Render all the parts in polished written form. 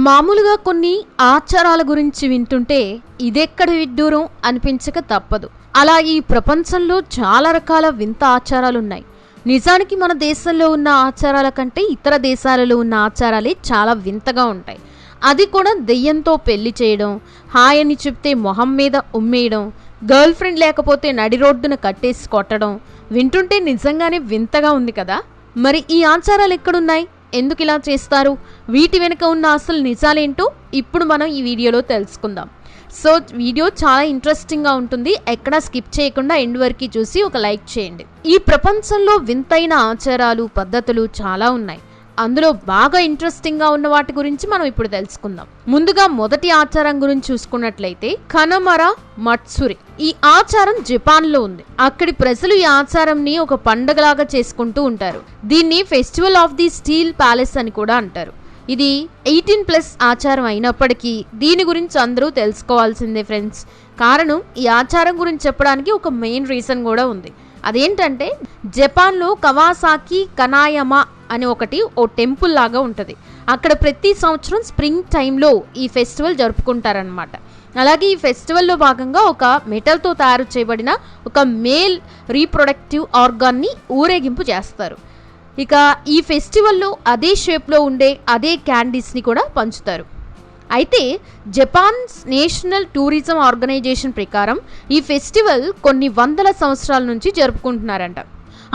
మామూలుగా కొన్ని ఆచారాల గురించి వింటుంటే ఇదెక్కడి విడ్డూరం అనిపించక తప్పదు. అలా ఈ ప్రపంచంలో చాలా రకాల వింత ఆచారాలున్నాయి. నిజానికి మన దేశంలో ఉన్న ఆచారాల కంటే ఇతర దేశాలలో ఉన్న ఆచారాలే చాలా వింతగా ఉంటాయి. అది కూడా దెయ్యంతో పెళ్లి చేయడం, హాయ్ అని చెప్తే మొహం మీద ఉమ్మేయడం, గర్ల్ ఫ్రెండ్ లేకపోతే నడి రోడ్డున కట్టేసి కొట్టడం వింటుంటే నిజంగానే వింతగా ఉంది కదా. మరి ఈ ఆచారాలు ఎక్కడున్నాయి, ఎందుకు ఇలా చేస్తారు, వీటి వెనుక ఉన్న అసలు నిజాలేంటో ఇప్పుడు మనం ఈ వీడియోలో తెలుసుకుందాం. సో వీడియో చాలా ఇంట్రెస్టింగ్గా ఉంటుంది, ఎక్కడా స్కిప్ చేయకుండా ఎండ్ వరకు చూసి ఒక లైక్ చేయండి. ఈ ప్రపంచంలో వింతైన ఆచారాలు పద్ధతులు చాలా ఉన్నాయి. అందులో బాగా ఇంట్రెస్టింగ్గా ఉన్న వాటి గురించి మనం ఇప్పుడు తెలుసుకుందాం. ముందుగా మొదటి ఆచారం గురించి చూసుకున్నట్లయితే కనమర మట్సురి. ఈ ఆచారం జపాన్లో ఉంది. అక్కడి ప్రజలు ఈ ఆచారంని ఒక పండగలాగా చేసుకుంటూ ఉంటారు. దీన్ని festival of the steel palace అని కూడా అంటారు. ఇది 18+ ఆచారం అయినప్పటికీ దీని గురించి అందరూ తెలుసుకోవాల్సిందే ఫ్రెండ్స్. కారణం ఈ ఆచారం గురించి చెప్పడానికి ఒక మెయిన్ రీజన్ కూడా ఉంది. అదేంటంటే జపాన్లో కవాసాకి కనాయమా అని ఓ టెంపుల్ లాగా ఉంటుంది. అక్కడ ప్రతి సంవత్సరం స్ప్రింగ్ టైంలో ఈ ఫెస్టివల్ జరుపుకుంటారనమాట. అలాగే ఈ ఫెస్టివల్లో భాగంగా ఒక మెటల్తో తయారు చేయబడిన ఒక మేల్ రీప్రొడక్టివ్ ఆర్గాన్ని ఊరేగింపు చేస్తారు. ఇక ఈ ఫెస్టివల్లో అదే షేప్లో ఉండే అదే క్యాండీస్ని కూడా పంచుతారు. అయితే జపాన్స్ నేషనల్ టూరిజం ఆర్గనైజేషన్ ప్రకారం ఈ ఫెస్టివల్ కొన్ని వందల సంవత్సరాల నుంచి జరుపుకుంటున్నారంట.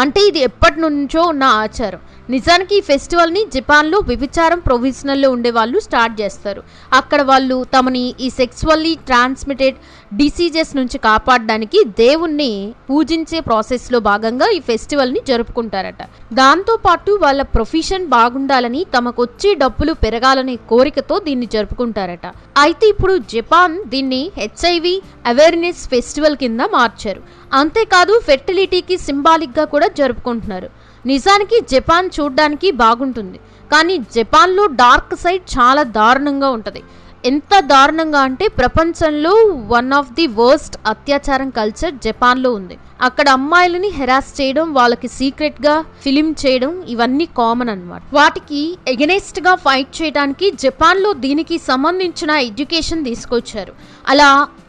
అంటే ఇది ఎప్పటి నుంచో ఉన్న ఆచారం. నిజానికి ఈ ఫెస్టివల్ని జపాన్లో వ్యభిచారం ప్రొవిజనల్లో ఉండే వాళ్ళు స్టార్ట్ చేస్తారు. అక్కడ వాళ్ళు తమని ఈ సెక్సువల్లీ ట్రాన్స్మిటెడ్ డిసీజెస్ నుంచి కాపాడడానికి దేవుణ్ణి పూజించే ప్రాసెస్లో భాగంగా ఈ ఫెస్టివల్ని జరుపుకుంటారట. దాంతోపాటు వాళ్ళ ప్రొఫెషన్ బాగుండాలని, తమకొచ్చే డబ్బులు పెరగాలనే కోరికతో దీన్ని జరుపుకుంటారట. అయితే ఇప్పుడు జపాన్ దీన్ని HIV అవేర్నెస్ ఫెస్టివల్ కింద మార్చారు. అంతేకాదు ఫెర్టిలిటీకి సింబాలిక్గా కూడా జరుపుకుంటున్నారు. నిజానికి జపాన్ చూడ్డానికి బాగుంటుంది, కానీ జపాన్లో డార్క్ సైడ్ చాలా దారుణంగా ఉంటుంది. ఎంత దారుణంగా అంటే ప్రపంచంలో వన్ ఆఫ్ ది వర్స్ట్ అత్యాచారం కల్చర్ జపాన్లో ఉంది. అక్కడ అమ్మాయిలని హెరాస్ చేయడం, వాళ్ళకి సీక్రెట్గా ఫిలిం చేయడం ఇవన్నీ కామన్ అన్నమాట. వాటికి ఎగనెస్ట్గా ఫైట్ చేయడానికి జపాన్లో దీనికి సంబంధించిన ఎడ్యుకేషన్ తీసుకొచ్చారు.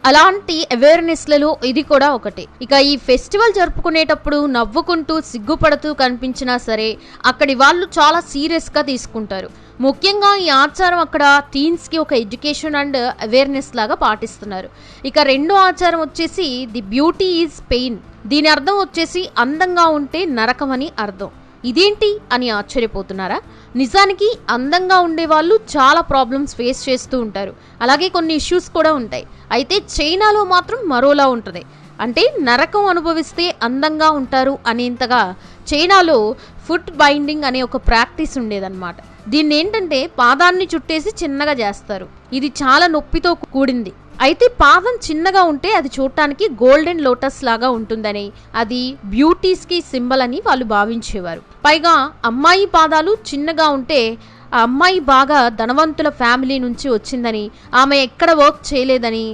అలాంటి అవేర్నెస్లలో ఇది కూడా ఒకటి. ఇక ఈ ఫెస్టివల్ జరుపుకునేటప్పుడు నవ్వుకుంటూ సిగ్గుపడుతూ కనిపించినా సరే అక్కడి వాళ్ళు చాలా సీరియస్గా తీసుకుంటారు. ముఖ్యంగా ఈ ఆచారం అక్కడ టీన్స్కి ఒక ఎడ్యుకేషన్ అండ్ అవేర్నెస్ లాగా పాటిస్తున్నారు. ఇక రెండో ఆచారం వచ్చేసి ది బ్యూటీ ఈజ్ పెయిన్. దీని అర్థం వచ్చేసి అందంగా ఉంటే నరకం అని అర్థం. ఇదేంటి అని ఆశ్చర్యపోతున్నారా? నిజానికి అందంగా ఉండే వాళ్ళు చాలా ప్రాబ్లమ్స్ ఫేస్ చేస్తూ ఉంటారు. అలాగే కొన్ని ఇష్యూస్ కూడా ఉంటాయి. అయితే చైనాలో మాత్రం మరోలా ఉంటుంది. అంటే నరకం అనుభవిస్తే అందంగా ఉంటారు అనేంతగా చైనాలో ఫుట్ బైండింగ్ అనే ఒక ప్రాక్టీస్ ఉండేదన్నమాట. దీన్ని ఏంటంటే పాదాన్ని చుట్టేసి చిన్నగా చేస్తారు. ఇది చాలా నొప్పితో కూడింది. అయితే పాదం చిన్నగా ఉంటే అది చూడటానికి గోల్డెన్ లోటస్ లాగా ఉంటుందని, అది బ్యూటీస్కి సింబల్ అని వాళ్ళు భావించేవారు. పైగా అమ్మాయి పాదాలు చిన్నగా ఉంటే ఆ అమ్మాయి బాగా ధనవంతుల ఫ్యామిలీ నుంచి వచ్చిందని, ఆమె ఎక్కడ వర్క్ చేయలేదని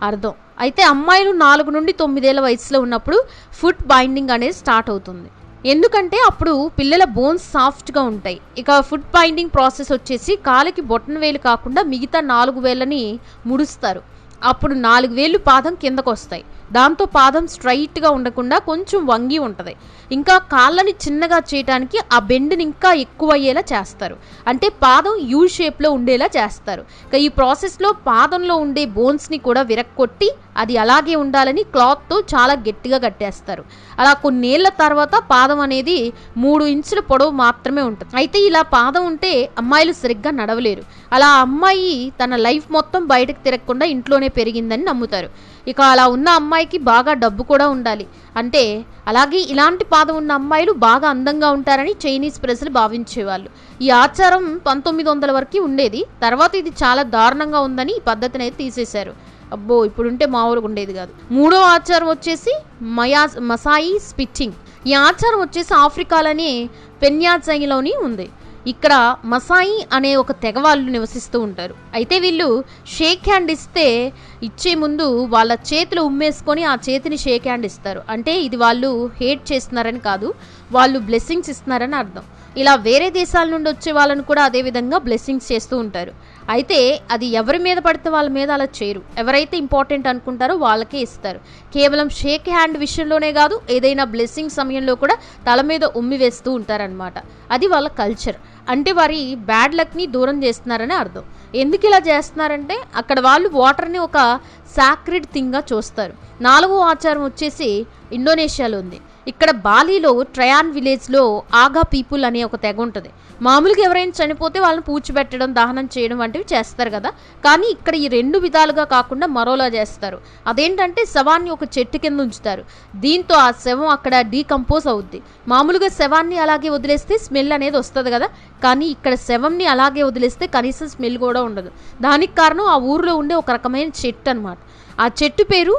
అర్థం. అయితే అమ్మాయిలు 4 నుండి 9 ఏళ్ల వయసులో ఉన్నప్పుడు ఫుట్ బైండింగ్ అనేది స్టార్ట్ అవుతుంది. ఎందుకంటే అప్పుడు పిల్లల బోన్స్ సాఫ్ట్గా ఉంటాయి. ఇక ఫుట్ బైండింగ్ ప్రాసెస్ వచ్చేసి కాలికి బొట్టన వేలు కాకుండా మిగతా 4 వేళ్ళని ముడుస్తారు. అప్పుడు 4 వేళ్ళు పాదం కిందకు వస్తాయి. దాంతో పాదం స్ట్రైట్గా ఉండకుండా కొంచెం వంగి ఉంటుంది. ఇంకా కాళ్ళని చిన్నగా చేయడానికి ఆ బెండ్ని ఇంకా ఎక్కువ అయ్యేలా చేస్తారు. అంటే పాదం యూ షేప్లో ఉండేలా చేస్తారు. ఇక ఈ ప్రాసెస్లో పాదంలో ఉండే బోన్స్ని కూడా విరక్కొట్టి అది అలాగే ఉండాలని క్లాత్తో చాలా గట్టిగా కట్టేస్తారు. అలా కొన్నేళ్ల తర్వాత పాదం అనేది 3 ఇంచుల పొడవు మాత్రమే ఉంటుంది. అయితే ఇలా పాదం ఉంటే అమ్మాయిలు సరిగ్గా నడవలేరు. అలా అమ్మాయి తన లైఫ్ మొత్తం బయటకు తిరగకుండా ఇంట్లోనే పెరిగిందని నమ్ముతారు. ఇక అలా ఉన్న అమ్మాయికి బాగా డబ్బు కూడా ఉండాలి. అంటే అలాగే ఇలాంటి పాదం ఉన్న అమ్మాయిలు బాగా అందంగా ఉంటారని చైనీస్ ప్రజలు భావించేవాళ్ళు. ఈ ఆచారం 1900 వరకు ఉండేది. తర్వాత ఇది చాలా దారుణంగా ఉందని ఈ పద్ధతిని అయితే తీసేశారు. అబ్బో, ఇప్పుడుంటే మామూలుగా ఉండేది కాదు. మూడో ఆచారం వచ్చేసి మసాయి స్పిట్టింగ్. ఈ ఆచారం వచ్చేసి ఆఫ్రికాలోని పెన్యాజైలోని ఉంది. ఇక్కడ మసాయి అనే ఒక తెగ వాళ్ళు నివసిస్తూ ఉంటారు. అయితే వీళ్ళు షేక్ హ్యాండ్ ఇచ్చే ముందు వాళ్ళ చేతులు ఉమ్మేసుకొని ఆ చేతిని షేక్ హ్యాండ్ ఇస్తారు. అంటే ఇది వాళ్ళు హేట్ చేస్తున్నారని కాదు, వాళ్ళు బ్లెస్సింగ్స్ ఇస్తున్నారని అర్థం. ఇలా వేరే దేశాల నుండి వచ్చే వాళ్ళను కూడా అదే విధంగా బ్లెస్సింగ్స్ చేస్తూ ఉంటారు. అయితే అది ఎవరి మీద పడితే వాళ్ళ మీద అలా చేయరు. ఎవరైతే ఇంపార్టెంట్ అనుకుంటారో వాళ్ళకే ఇస్తారు. కేవలం షేక్ హ్యాండ్ విషయంలోనే కాదు, ఏదైనా బ్లెస్సింగ్ సమయంలో కూడా తల మీద ఉమ్మి వేస్తూ ఉంటారనమాట. అది వాళ్ళ కల్చర్. అంటే వారి బ్యాడ్ లక్ని దూరం చేస్తున్నారని అర్థం. ఎందుకు ఇలా చేస్తున్నారంటే అక్కడ వాళ్ళు వాటర్ని ఒక సాక్రెడ్ థింగ్గా చూస్తారు. 4వ ఆచారం వచ్చేసి ఇండోనేషియాలో ఉంది. ఇక్కడ బాలీలో ట్రయాన్ విలేజ్లో ఆగా పీపుల్ అనే ఒక తెగ ఉంటుంది. మామూలుగా ఎవరైనా చనిపోతే వాళ్ళని పూడ్చిపెట్టడం, దహనం చేయడం వంటివి చేస్తారు కదా. కానీ ఇక్కడ ఈ 2 విధాలుగా కాకుండా మరోలా చేస్తారు. అదేంటంటే శవాన్ని ఒక చెట్టు కింద ఉంచుతారు. దీంతో ఆ శవం అక్కడ డీకంపోజ్ అవుద్ది. మామూలుగా శవాన్ని అలాగే వదిలేస్తే స్మెల్ అనేది వస్తుంది కదా. కానీ ఇక్కడ శవంని అలాగే వదిలేస్తే కనీసం స్మెల్ కూడా ఉండదు. దానికి కారణం ఆ ఊరిలో ఉండే ఒక రకమైన చెట్టు అనమాట. ఆ చెట్టు పేరు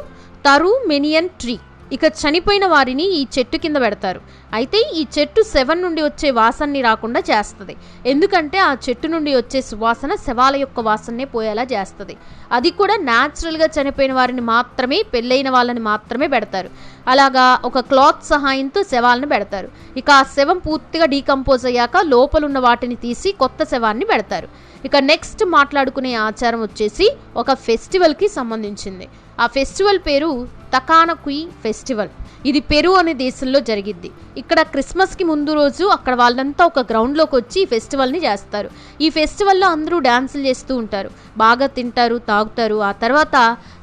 తరు మెనియన్ ట్రీ. ఇక చనిపోయిన వారిని ఈ చెట్టు కింద పెడతారు. అయితే ఈ చెట్టు శవం నుండి వచ్చే వాసనని రాకుండా చేస్తుంది. ఎందుకంటే ఆ చెట్టు నుండి వచ్చే సువాసన శవాల యొక్క వాసననే పోయేలా చేస్తుంది. అది కూడా న్యాచురల్గా చనిపోయిన వారిని మాత్రమే, పెళ్ళైన వాళ్ళని మాత్రమే పెడతారు. అలాగా ఒక క్లాత్ సహాయంతో శవాలను పెడతారు. ఇక ఆ శవం పూర్తిగా డీకంపోజ్ అయ్యాక లోపలున్న వాటిని తీసి కొత్త శవాన్ని పెడతారు. ఇక నెక్స్ట్ మాట్లాడుకునే ఆచారం వచ్చేసి ఒక ఫెస్టివల్కి సంబంధించింది. ఆ ఫెస్టివల్ పేరు తకానకుయి ఫెస్టివల్. ఇది పెరు అనే దేశంలో జరిగిద్ది. ఇక్కడ క్రిస్మస్కి ముందు రోజు అక్కడ వాళ్ళంతా ఒక గ్రౌండ్లోకి వచ్చి ఈ ఫెస్టివల్ని చేస్తారు. ఈ ఫెస్టివల్లో అందరూ డ్యాన్సులు చేస్తూ ఉంటారు, బాగా తింటారు, తాగుతారు. ఆ తర్వాత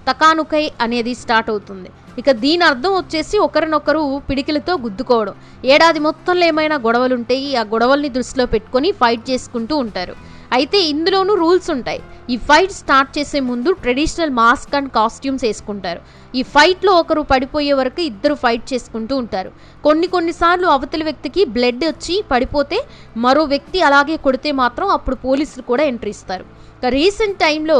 తకానుకై అనేది స్టార్ట్ అవుతుంది. ఇక దీని అర్థం వచ్చేసి ఒకరినొకరు పిడికిలతో గుద్దుకోవడం. ఏడాది మొత్తంలో ఏమైనా గొడవలు ఉంటాయి, ఆ గొడవల్ని దృష్టిలో పెట్టుకొని ఫైట్ చేసుకుంటూ ఉంటారు. అయితే ఇందులోనూ రూల్స్ ఉంటాయి. ఈ ఫైట్ స్టార్ట్ చేసే ముందు ట్రెడిషనల్ మాస్క్ అండ్ కాస్ట్యూమ్స్ వేసుకుంటారు. ఈ ఫైట్లో ఒకరు పడిపోయే వరకు ఇద్దరు ఫైట్ చేసుకుంటూ ఉంటారు. కొన్నిసార్లు అవతలి వ్యక్తికి బ్లడ్ వచ్చి పడిపోతే మరో వ్యక్తి అలాగే కొడితే మాత్రం అప్పుడు పోలీసులు కూడా ఎంట్రీ ఇస్తారు. రీసెంట్ టైంలో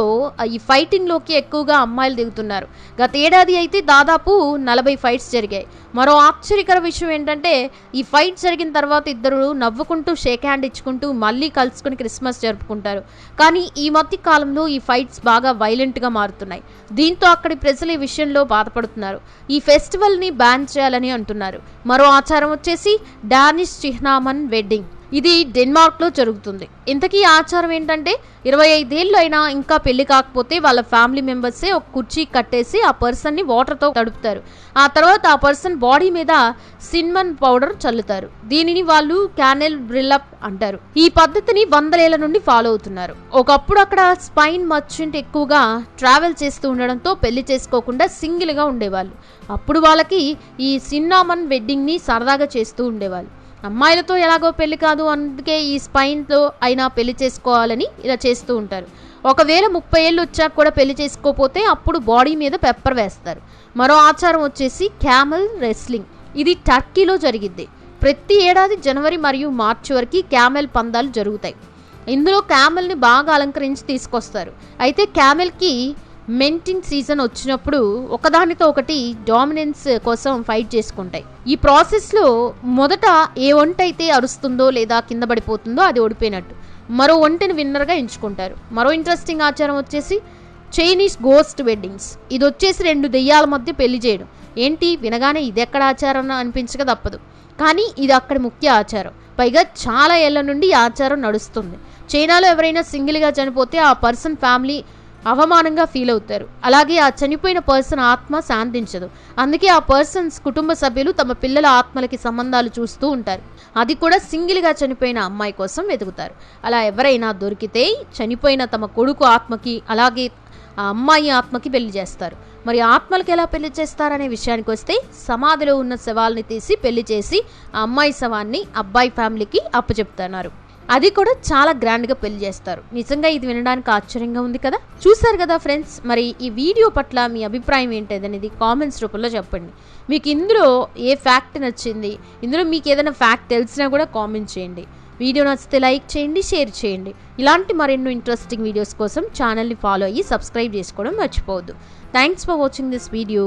ఈ ఫైటింగ్లోకి ఎక్కువగా అమ్మాయిలు దిగుతున్నారు. గత ఏడాది అయితే దాదాపు 40 ఫైట్స్ జరిగాయి. మరో ఆశ్చర్యకర విషయం ఏంటంటే ఈ ఫైట్ జరిగిన తర్వాత ఇద్దరు నవ్వుకుంటూ షేక్ హ్యాండ్ ఇచ్చుకుంటూ మళ్ళీ కలుసుకుని క్రిస్మస్ జరుపుకుంటారు. కానీ ఈ మధ్య కాలంలో ఈ ఫైట్స్ బాగా వైలెంట్గా మారుతున్నాయి. దీంతో అక్కడి ప్రజలు ఈ విషయంలో బాధపడుతున్నారు. ఈ ఫెస్టివల్ని బ్యాన్ చేయాలని అంటున్నారు. మరో ఆచారం వచ్చేసి డానిష్ చిహ్నామన్ వెడ్డింగ్. ఇది డెన్మార్క్లో జరుగుతుంది. ఇంతకీ ఆచారం ఏంటంటే 25 ఏళ్ళు అయినా ఇంకా పెళ్లి కాకపోతే వాళ్ళ ఫ్యామిలీ మెంబర్సే ఒక కుర్చీ కట్టేసి ఆ పర్సన్ని వాటర్తో తడుపుతారు. ఆ తర్వాత ఆ పర్సన్ బాడీ మీద సిన్నమన్ పౌడర్ చల్లుతారు. దీనిని వాళ్ళు క్యానెల్ బ్రిల్లప్ అంటారు. ఈ పద్ధతిని 100 ఏళ్ల నుండి ఫాలో అవుతున్నారు. ఒకప్పుడు అక్కడ స్పైన్ మర్చెంట్ ఎక్కువగా ట్రావెల్ చేస్తూ ఉండడంతో పెళ్లి చేసుకోకుండా సింగిల్గా ఉండేవాళ్ళు. అప్పుడు వాళ్ళకి ఈ సిన్నమన్ వెడ్డింగ్ని సరదాగా చేస్తూ ఉండేవాళ్ళు. అమ్మాయిలతో ఎలాగో పెళ్లి కాదు, అందుకే ఈ స్పైన్తో అయినా పెళ్లి చేసుకోవాలని ఇలా చేస్తూ ఉంటారు. ఒకవేళ 30 ఏళ్ళు వచ్చాక కూడా పెళ్లి చేసుకోకపోతే అప్పుడు బాడీ మీద పెప్పర్ వేస్తారు. మరో ఆచారం వచ్చేసి క్యామెల్ రెస్లింగ్. ఇది టర్కీలో జరిగిద్ది. ప్రతి ఏడాది జనవరి మరియు మార్చి వరకు క్యామెల్ పందాలు జరుగుతాయి. ఇందులో క్యామెల్ని బాగా అలంకరించి తీసుకొస్తారు. అయితే క్యామెల్కి మెంటింగ్ సీజన్ వచ్చినప్పుడు ఒకదానితో ఒకటి డామినెన్స్ కోసం ఫైట్ చేసుకుంటాయి. ఈ ప్రాసెస్లో మొదట ఏ ఒంట అయితే అరుస్తుందో లేదా కింద పడిపోతుందో అది ఓడిపోయినట్టు. మరో ఒంటిని విన్నర్గా ఎంచుకుంటారు. మరో ఇంట్రెస్టింగ్ ఆచారం వచ్చేసి చైనీస్ గోస్ట్ వెడ్డింగ్స్. ఇది వచ్చేసి 2 దెయ్యాల మధ్య పెళ్లి చేయడం. ఏంటి వినగానే ఇది ఎక్కడ ఆచారం అనిపించక తప్పదు. కానీ ఇది అక్కడి ముఖ్య ఆచారం. పైగా చాలా ఏళ్ల నుండి ఈ ఆచారం నడుస్తుంది. చైనాలో ఎవరైనా సింగిల్గా చనిపోతే ఆ పర్సన్ ఫ్యామిలీ అవమానంగా ఫీల్ అవుతారు. అలాగే ఆ చనిపోయిన పర్సన్ ఆత్మ శాంతించదు. అందుకే ఆ పర్సన్స్ కుటుంబ సభ్యులు తమ పిల్లల ఆత్మలకి సంబంధాలు చూస్తూ ఉంటారు. అది కూడా సింగిల్గా చనిపోయిన అమ్మాయి కోసం వెతుకుతారు. అలా ఎవరైనా దొరికితే చనిపోయిన తమ కొడుకు ఆత్మకి అలాగే ఆ అమ్మాయి ఆత్మకి పెళ్లి చేస్తారు. మరి ఆత్మలకి ఎలా పెళ్లి చేస్తారనే విషయానికి వస్తే సమాధిలో ఉన్న శవాల్ని తీసి పెళ్లి చేసి ఆ అమ్మాయి శవాన్ని అబ్బాయి ఫ్యామిలీకి అప్పచెప్తున్నారు. అది కూడా చాలా గ్రాండ్గా పెళ్లి చేస్తారు. నిజంగా ఇది వినడానికి ఆశ్చర్యంగా ఉంది కదా. చూసారు కదా ఫ్రెండ్స్, మరి ఈ వీడియో పట్ల మీ అభిప్రాయం ఏంటనేది కామెంట్స్ రూపంలో చెప్పండి. మీకు ఇందులో ఏ ఫ్యాక్ట్ నచ్చింది, ఇందులో మీకు ఏదైనా ఫ్యాక్ట్ తెలిసినా కూడా కామెంట్ చేయండి. వీడియో నచ్చితే లైక్ చేయండి, షేర్ చేయండి. ఇలాంటి మరెన్నో ఇంట్రెస్టింగ్ వీడియోస్ కోసం ఛానల్ని ఫాలో అయ్యి సబ్స్క్రైబ్ చేసుకోవడం మర్చిపోవద్దు. Thanks for watching this video.